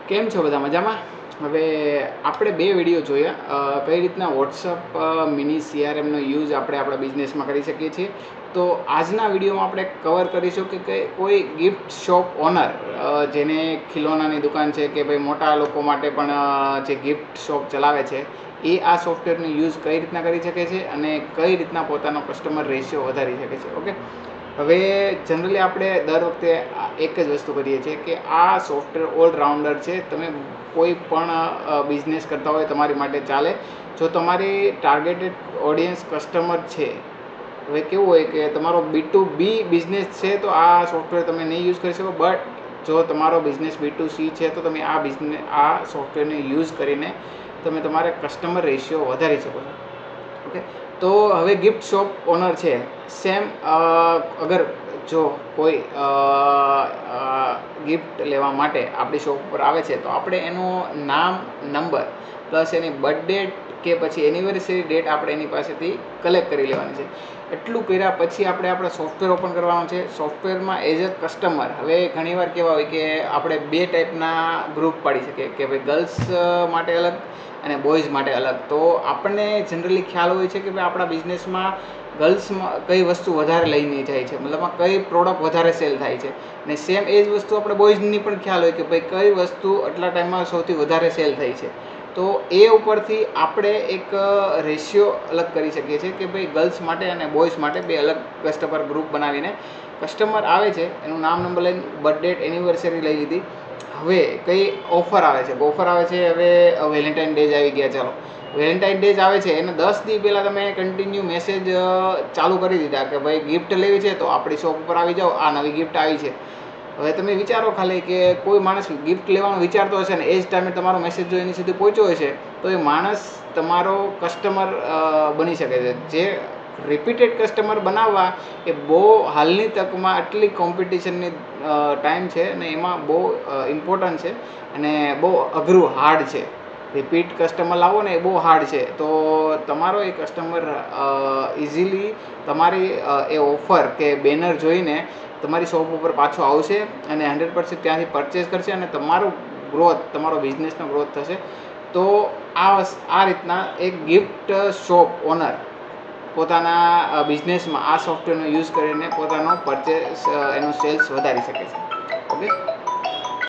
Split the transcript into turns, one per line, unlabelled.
કેમ છો બધા મજામાં? હવે આપણે બે વિડીયો જોયા કઈ રીતના વોટ્સઅપ મિની સીઆરએમનો યુઝ આપણે આપણા બિઝનેસમાં કરી શકીએ છીએ. તો આજના વિડીયોમાં આપણે કવર કરીશું કે કોઈ ગિફ્ટ શોપ ઓનર જેને ખિલોનાની દુકાન છે કે ભાઈ મોટા લોકો માટે પણ જે ગિફ્ટ શોપ ચલાવે છે એ આ સોફ્ટવેરનો યુઝ કઈ રીતના કરી શકે છે અને કઈ રીતના પોતાનો કસ્ટમર રેશિયો વધારી શકે છે. ઓકે, હવે જનરલી આપણે દર વખતે એક જ વસ્તુ કરીએ છીએ કે આ સોફ્ટવેર ઓલરાઉન્ડર છે. તમે કોઈ પણ બિઝનેસ કરતા હોય તમારી માટે ચાલે. જો તમારી ટાર્ગેટેડ ઓડિયન્સ કસ્ટમર છે, હવે કેવું હોય કે તમારો B2B બિઝનેસ છે તો આ સોફ્ટવેર તમે નહીં યુઝ કરી શકો. બટ જો તમારો બિઝનેસ B2C છે તો તમે આ સોફ્ટવેરને યુઝ કરીને તમે તમારા કસ્ટમર રેશિયો વધારી શકો છો. ઓકે, તો હવે ગિફ્ટ શોપ ઓનર છે સેમ અગર જો કોઈ ગિફ્ટ લેવા માટે આપણી શોપ ઉપર આવે છે તો આપણે એનું નામ, નંબર પ્લસ એની બર્થ ડેટ કે પછી એનિવર્સરી ડેટ આપણે એની પાસેથી કલેક્ટ કરી લેવાની છે. એટલું કર્યા પછી આપણે આપણા સોફ્ટવેર ઓપન કરવાનું છે. સોફ્ટવેરમાં એઝ અ કસ્ટમર હવે ઘણીવાર કેવા હોય કે આપણે બે ટાઈપના ગ્રુપ પાડી શકીએ કે ભાઈ ગર્લ્સ માટે અલગ અને બોયઝ માટે અલગ. તો આપણને જનરલી ખ્યાલ હોય છે કે ભાઈ આપણા બિઝનેસમાં ગર્લ્સમાં કઈ વસ્તુ વધારે લઈને જાય છે, મતલબમાં કઈ પ્રોડક્ટ વધારે સેલ થાય છે. ને સેમ એ જ વસ્તુ આપણે બોયઝની પણ ખ્યાલ હોય કે ભાઈ કઈ વસ્તુ આટલા ટાઈમમાં સૌથી વધારે સેલ થઈ છે. તો એ ઉપરથી આપણે એક રેશિયો અલગ કરી શકીએ છીએ કે ભાઈ ગર્લ્સ માટે અને બોયઝ માટે બે અલગ કસ્ટમર ગ્રુપ બનાવીને કસ્ટમર આવે છે એનું નામ, નંબર લઈને બર્થ ડેટ, એનિવર્સરી લઈ લીધી. હવે કઈ ઓફર આવે છે, હવે વેલેન્ટાઇન ડેઝ આવી ગયા. ચાલો વેલેન્ટાઇન ડેઝ આવે છે એને 10 દી પહેલાં તમે કન્ટિન્યુ મેસેજ ચાલુ કરી દીધા કે ભાઈ ગિફ્ટ લેવી છે તો આપણી શોપ ઉપર આવી જાઓ, આ નવી ગિફ્ટ આવી છે. હવે તમે વિચારો ખાલી કે કોઈ માણસ ગિફ્ટ લેવાનું વિચારતો હશે ને એ જ ટાઈમે તમારો મેસેજ જો એની સુધી પહોંચ્યો હશે તો એ માણસ તમારો કસ્ટમર બની શકે છે. જે રિપીટેડ કસ્ટમર બનાવવા એ બહુ હાલની તકમાં આટલી કોમ્પિટિશનની ટાઈમ છે અને એમાં બહુ ઇમ્પોર્ટન્ટ છે અને બહુ અઘરું, હાર્ડ છે. રિપીટ કસ્ટમર લાવો ને એ બહુ હાર્ડ છે. તો તમારો એ કસ્ટમર ઇઝીલી તમારી એ ઓફર કે બેનર જોઈને તમારી શોપ ઉપર પાછો આવશે અને 100% ત્યાંથી પરચેસ કરશે અને તમારો બિઝનેસનો ગ્રોથ થશે. તો આ રીતના એક ગિફ્ટ શોપ ઓનર પોતાના બિઝનેસમાં આ સોફ્ટવેરનો યુઝ કરીને પોતાનો પરચેસ, એનો સેલ્સ વધારી શકે છે. ઓકે.